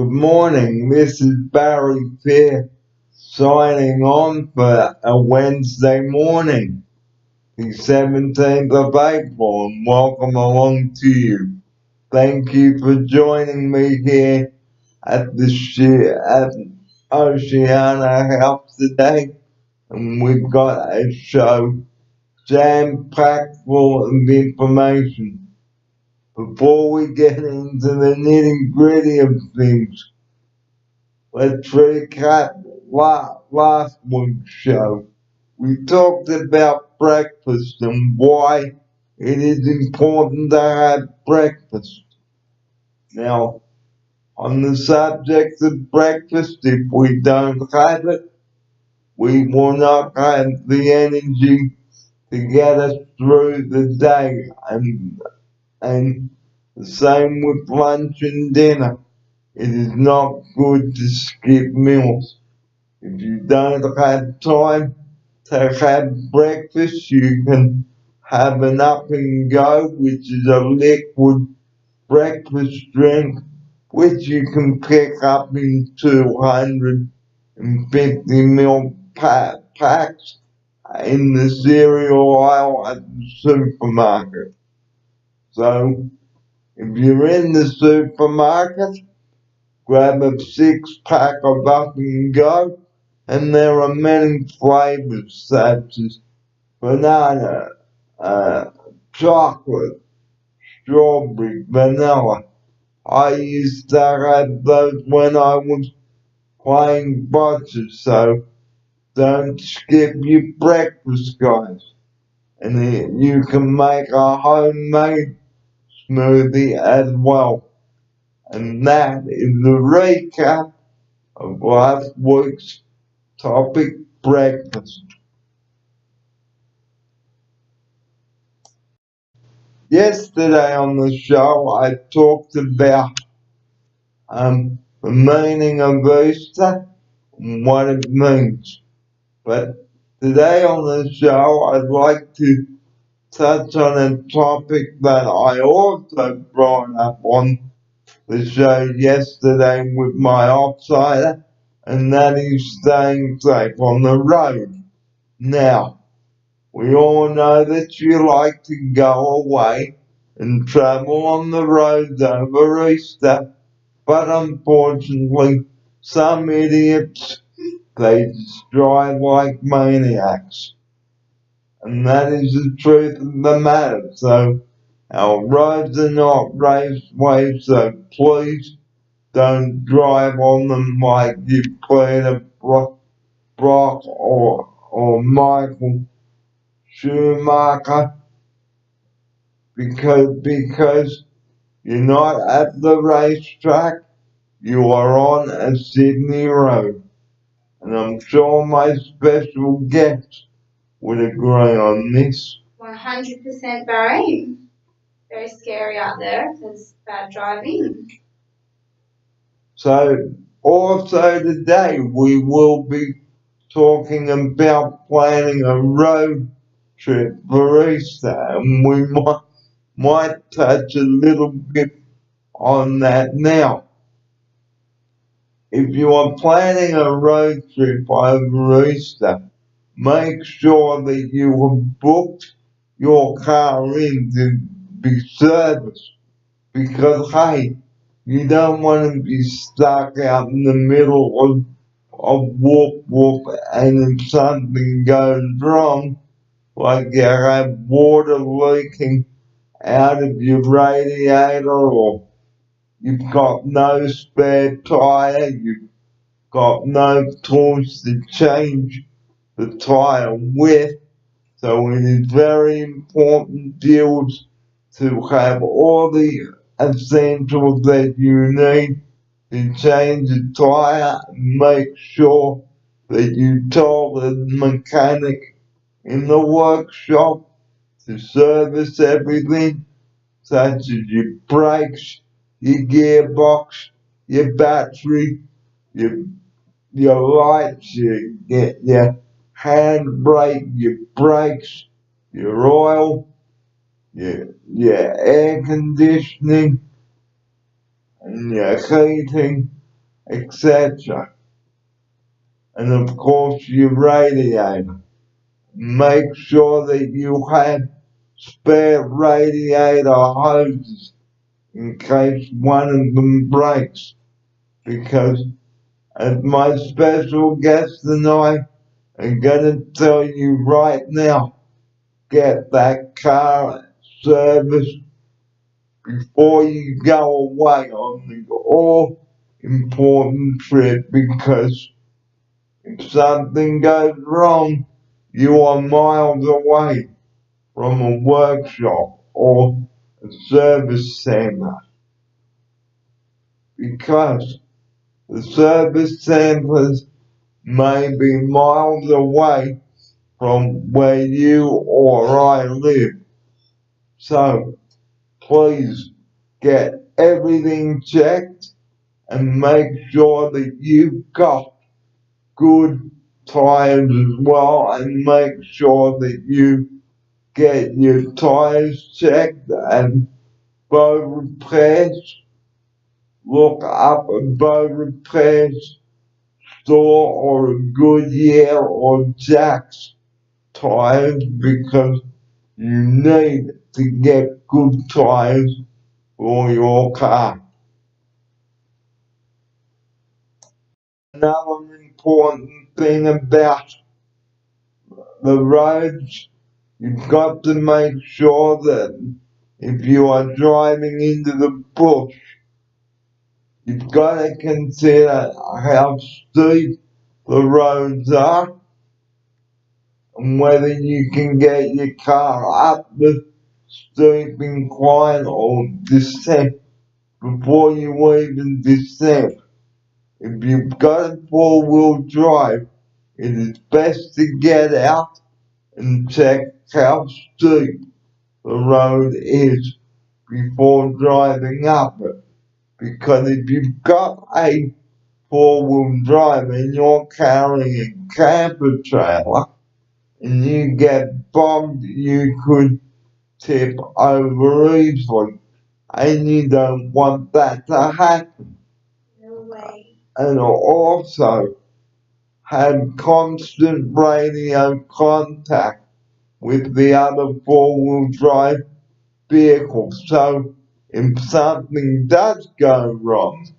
Good morning, this is Barry Fair signing on for a Wednesday morning, the 17th of April, and welcome along to you. Thank you for joining me here at at Oceana House today, and we've got a show jam-packed full of information. Before we get into the nitty-gritty of things, let's recap last week's show. We talked about breakfast and why it is important to have breakfast. Now, on the subject of breakfast, if we don't have it, we will not have the energy to get us through the day, and the same with lunch and dinner. It is not good to skip meals. If you don't have time to have breakfast, you can have an Up and Go, which is a liquid breakfast drink, which you can pick up in 250 ml packs in the cereal aisle at the supermarket. So, if you're in the supermarket, grab a 6-pack of Up and Go, and there are many flavors such as banana, chocolate, strawberry, vanilla. I used to have those when I was playing bocce, so don't skip your breakfast, guys. And you can make a homemade smoothie as well. And that is the recap of last week's topic, breakfast. Yesterday on the show, I talked about the meaning of Easter and what it means. But today on the show, I'd like to touch on a topic that I also brought up on the show yesterday with my offsider, and that is staying safe on the road. Now, we all know that you like to go away and travel on the roads over Easter, but unfortunately, some idiots, they just drive like maniacs. And that is the truth of the matter. So, our roads are not raceways, so please don't drive on them like you played a Brock or Michael Schumacher, because you're not at the racetrack, you are on a Sydney road. And I'm sure my special guest would agree on this. 100% Barry. Very scary out there because bad driving. So, also today we will be talking about planning a road trip for Easter, and we might touch a little bit on that now. If you are planning a road trip over Easter, make sure that you have booked your car in to be serviced, because hey, you don't want to be stuck out in the middle of whoop and if something goes wrong, like you have water leaking out of your radiator, or you've got no spare tire, you've got no tools to change the tire with. So it is very important, deals, to have all the essentials that you need to change the tire, and make sure that you tell the mechanic in the workshop to service everything, such as your brakes, your gearbox, your battery, your lights, your handbrake, your brakes, your oil, your air conditioning, and your heating, etc. And of course your radiator. Make sure that you have spare radiator hoses in case one of them breaks, because as my special guest and I are going to tell you right now, get that car serviced before you go away on the all important trip, because if something goes wrong, you are miles away from a workshop or a service center, because the service centers may be miles away from where you or I live. So please get everything checked and make sure that you've got good tires as well, and make sure that you get your tires checked and boat repairs. Look up a boat repairs store or a Goodyear or Jack's tires, because you need to get good tires for your car. Another important thing about the roads, you've got to make sure that if you are driving into the bush, you've got to consider how steep the roads are and whether you can get your car up the steep incline or descent before you even descend. If you've got a four-wheel drive, it is best to get out and check how steep the road is before driving up it. Because if you've got a four-wheel drive and you're carrying a camper trailer and you get bumped, you could tip over easily, and you don't want that to happen. No way. And also have constant radio contact with the other four-wheel drive vehicles. So if something does go wrong,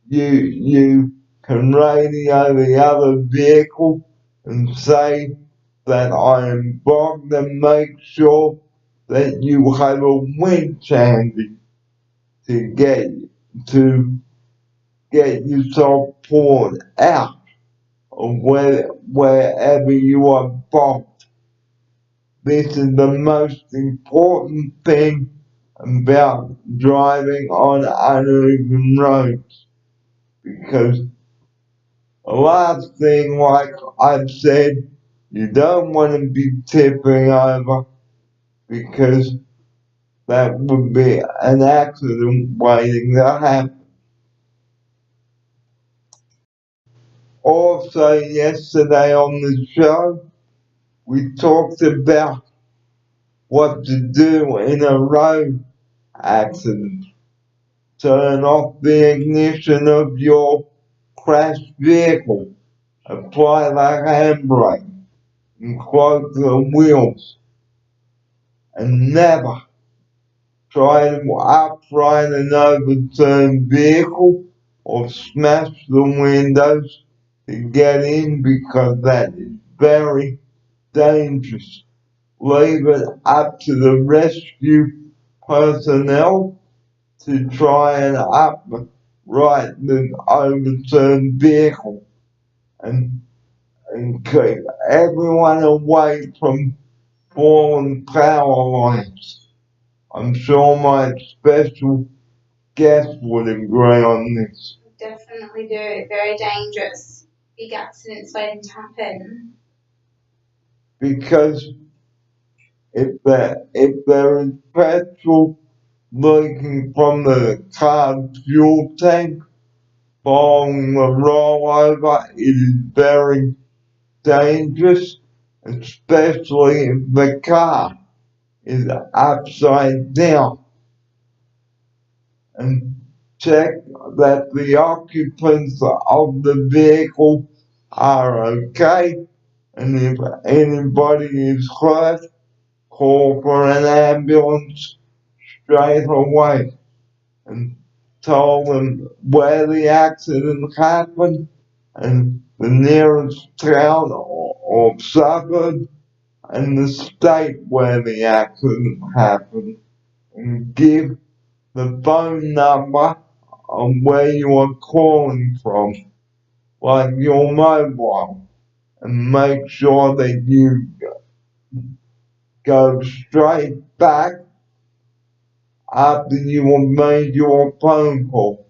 you can radio the other vehicle and say that I am bugged, and make sure that you have a winch handy to get yourself pulled out of wherever you are bumped. This is the most important thing about driving on uneven roads, because the last thing, like I've said, you don't want to be tipping over, because that would be an accident waiting to happen. Also, yesterday on the show, we talked about what to do in a road accident. Turn off the ignition of your crashed vehicle, apply the handbrake, and close the wheels, and never try to upright an overturned vehicle or smash the windows to get in, because that is very dangerous. Leave it up to the rescue personnel to try and upright the overturned vehicle, and keep everyone away from fallen power lines. I'm sure my special guest would agree on this. Definitely do. Very dangerous. Big accidents waiting to happen. Because if there is petrol leaking from the car's fuel tank following the rollover, it is very dangerous, especially if the car is upside down. And check that the occupants of the vehicle are okay, and if anybody is hurt, call for an ambulance straight away and tell them where the accident happened and the nearest town or suburb and the state where the accident happened, and give the phone number of where you are calling from, like your mobile, and make sure that you go straight back after you have made your phone call.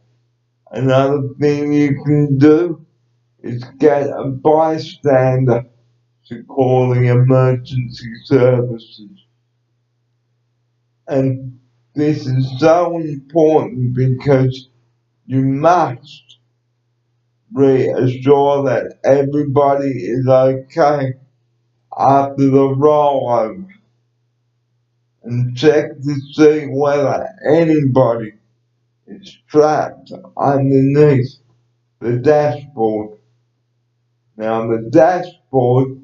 Another thing you can do is get a bystander to call the emergency services. And this is so important because you must reassure that everybody is okay after the rollover, and check to see whether anybody is trapped underneath the dashboard. Now the dashboard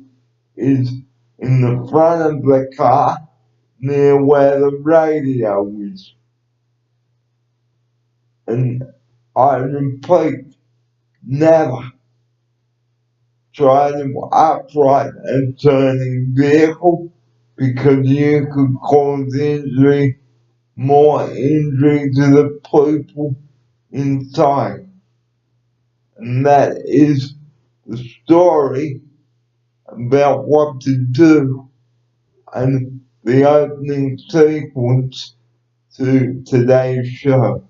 is in the front of the car near where the radio is. And I repeat, never try to upright a turning vehicle because you could cause more injury to the people inside. And that is the story about what to do and the opening sequence to today's show.